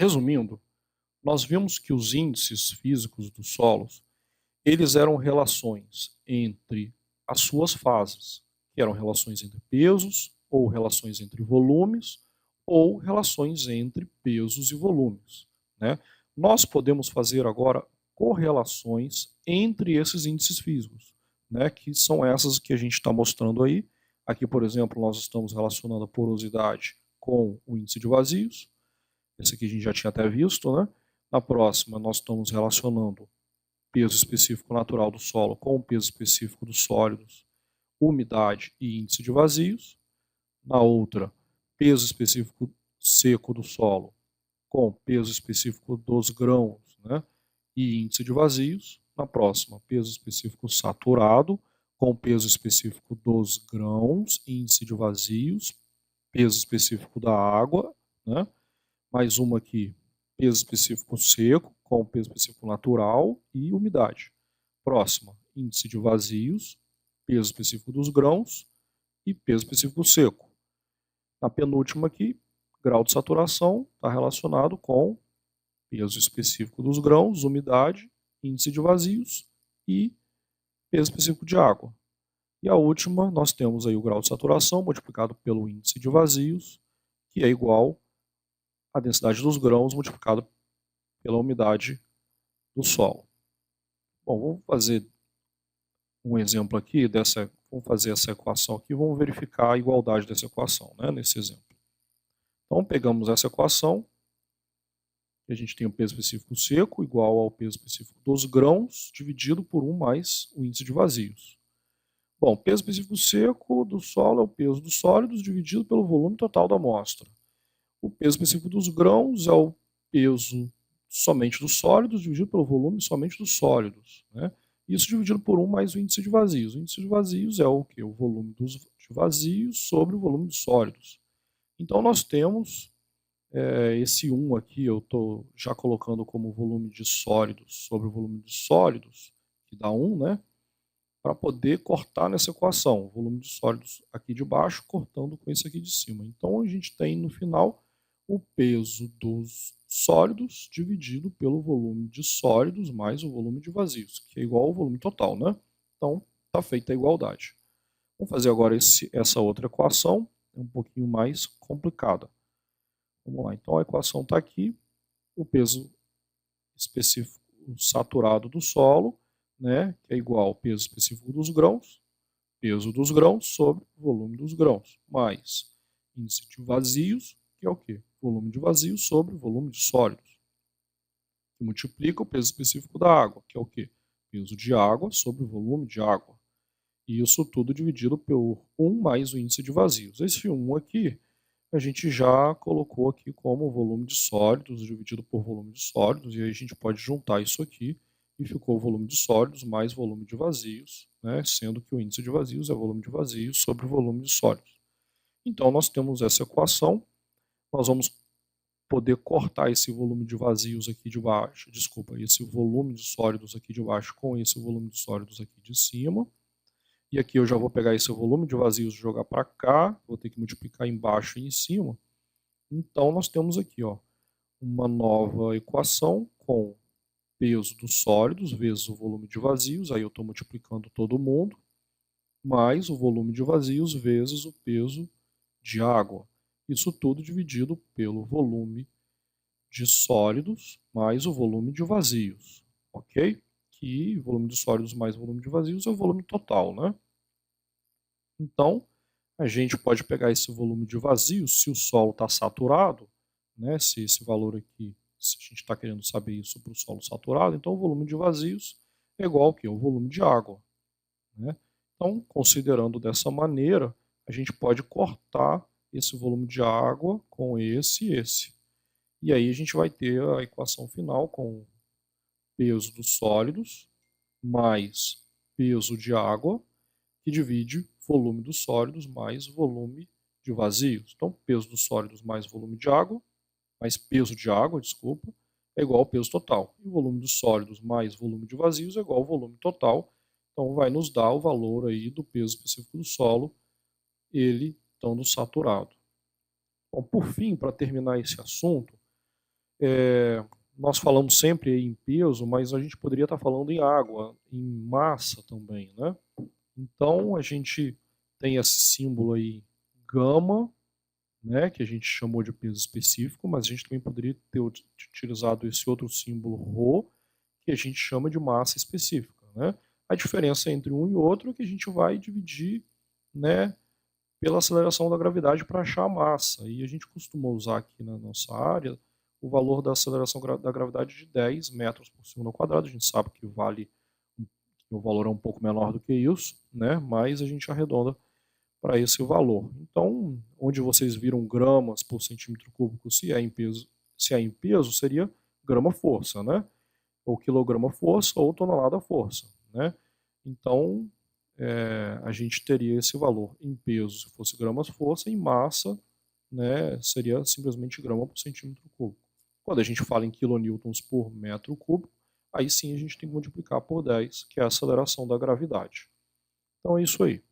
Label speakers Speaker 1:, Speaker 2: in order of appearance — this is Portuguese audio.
Speaker 1: Resumindo, nós vimos que os índices físicos dos solos, eles eram relações entre as suas fases, que eram relações entre pesos, ou relações entre volumes, ou relações entre pesos e volumes, né? Nós podemos fazer agora correlações entre esses índices físicos, né? Que são essas que a gente está mostrando aí. Aqui, por exemplo, nós estamos relacionando a porosidade com o índice de vazios. Esse aqui a gente já tinha até visto, né? Na próxima, nós estamos relacionando peso específico natural do solo com o peso específico dos sólidos, umidade e índice de vazios. Na outra, peso específico seco do solo com peso específico dos grãos, né? E índice de vazios. Na próxima, peso específico saturado com peso específico dos grãos, índice de vazios, peso específico da água, né? Mais uma aqui, peso específico seco, com peso específico natural e umidade. Próxima, índice de vazios, peso específico dos grãos e peso específico seco. Na penúltima aqui, grau de saturação está relacionado com peso específico dos grãos, umidade, índice de vazios e peso específico de água. E a última, nós temos aí o grau de saturação multiplicado pelo índice de vazios, que é igual a densidade dos grãos multiplicada pela umidade do solo. Bom, vamos fazer um exemplo aqui vamos fazer essa equação aqui, vamos verificar a igualdade dessa equação, né, nesse exemplo. Então pegamos essa equação, a gente tem o peso específico seco igual ao peso específico dos grãos dividido por 1 mais o índice de vazios. Bom, peso específico seco do solo é o peso dos sólidos dividido pelo volume total da amostra. O peso específico dos grãos é o peso somente dos sólidos dividido pelo volume somente dos sólidos, né? Isso dividido por 1 mais o índice de vazios. O índice de vazios é o que? O volume de vazios sobre o volume de sólidos. Então nós temos esse 1 aqui, eu estou já colocando como volume de sólidos sobre o volume de sólidos, que dá 1, né? Para poder cortar nessa equação, o volume de sólidos aqui de baixo cortando com esse aqui de cima. Então a gente tem no final o peso dos sólidos dividido pelo volume de sólidos mais o volume de vazios, que é igual ao volume total, né? Então está feita a igualdade. Vamos fazer agora essa outra equação, é um pouquinho mais complicada. Vamos lá, então a equação está aqui, o peso específico saturado do solo, né, que é igual ao peso específico dos grãos, peso dos grãos sobre volume dos grãos, mais índice de vazios, que é o quê? Volume de vazios sobre volume de sólidos, que multiplica o peso específico da água, que é o quê? Peso de água sobre volume de água. E isso tudo dividido por 1 mais o índice de vazios. Esse 1 aqui, a gente já colocou aqui como volume de sólidos dividido por volume de sólidos, e aí a gente pode juntar isso aqui, e ficou o volume de sólidos mais volume de vazios, né, sendo que o índice de vazios é volume de vazios sobre o volume de sólidos. Então nós temos essa equação, nós vamos poder cortar esse volume de vazios aqui de baixo, desculpa, esse volume de sólidos aqui de baixo com esse volume de sólidos aqui de cima. E aqui eu já vou pegar esse volume de vazios e jogar para cá, vou ter que multiplicar embaixo e em cima. Então nós temos aqui, ó, uma nova equação com peso dos sólidos vezes o volume de vazios, aí eu estou multiplicando todo mundo, mais o volume de vazios vezes o peso de água. Isso tudo dividido pelo volume de sólidos mais o volume de vazios, ok? Que volume de sólidos mais volume de vazios é o volume total, né? Então, a gente pode pegar esse volume de vazios, se o solo está saturado, né? Se esse valor aqui, se a gente está querendo saber isso para o solo saturado, então o volume de vazios é igual ao quê? O volume de água, né? Então, considerando dessa maneira, a gente pode cortar esse volume de água com esse e esse. E aí a gente vai ter a equação final com peso dos sólidos mais peso de água, que divide volume dos sólidos mais volume de vazios. Então, peso dos sólidos mais volume de água, mais peso de água, desculpa, é igual ao peso total. E o volume dos sólidos mais volume de vazios é igual ao volume total. Então, vai nos dar o valor aí do peso específico do solo, ele estando saturado. Bom, por fim, para terminar esse assunto, nós falamos sempre em peso, mas a gente poderia estar falando em água, em massa também, né? Então, a gente tem esse símbolo aí, gama, né, que a gente chamou de peso específico, mas a gente também poderia ter utilizado esse outro símbolo ρ, que a gente chama de massa específica, né? A diferença entre um e outro é que a gente vai dividir, né, pela aceleração da gravidade para achar a massa. E a gente costuma usar aqui na nossa área o valor da aceleração da gravidade de 10 metros por segundo ao quadrado. A gente sabe que que o valor é um pouco menor do que isso, né? Mas a gente arredonda para esse valor. Então, onde vocês viram gramas por centímetro cúbico, se é em peso, seria grama-força, né? Ou quilograma-força ou tonelada-força, né? Então, a gente teria esse valor em peso se fosse gramas-força, em massa, né, seria simplesmente grama por centímetro cúbico. Quando a gente fala em quilonewtons por metro cúbico, aí sim a gente tem que multiplicar por 10, que é a aceleração da gravidade. Então é isso aí.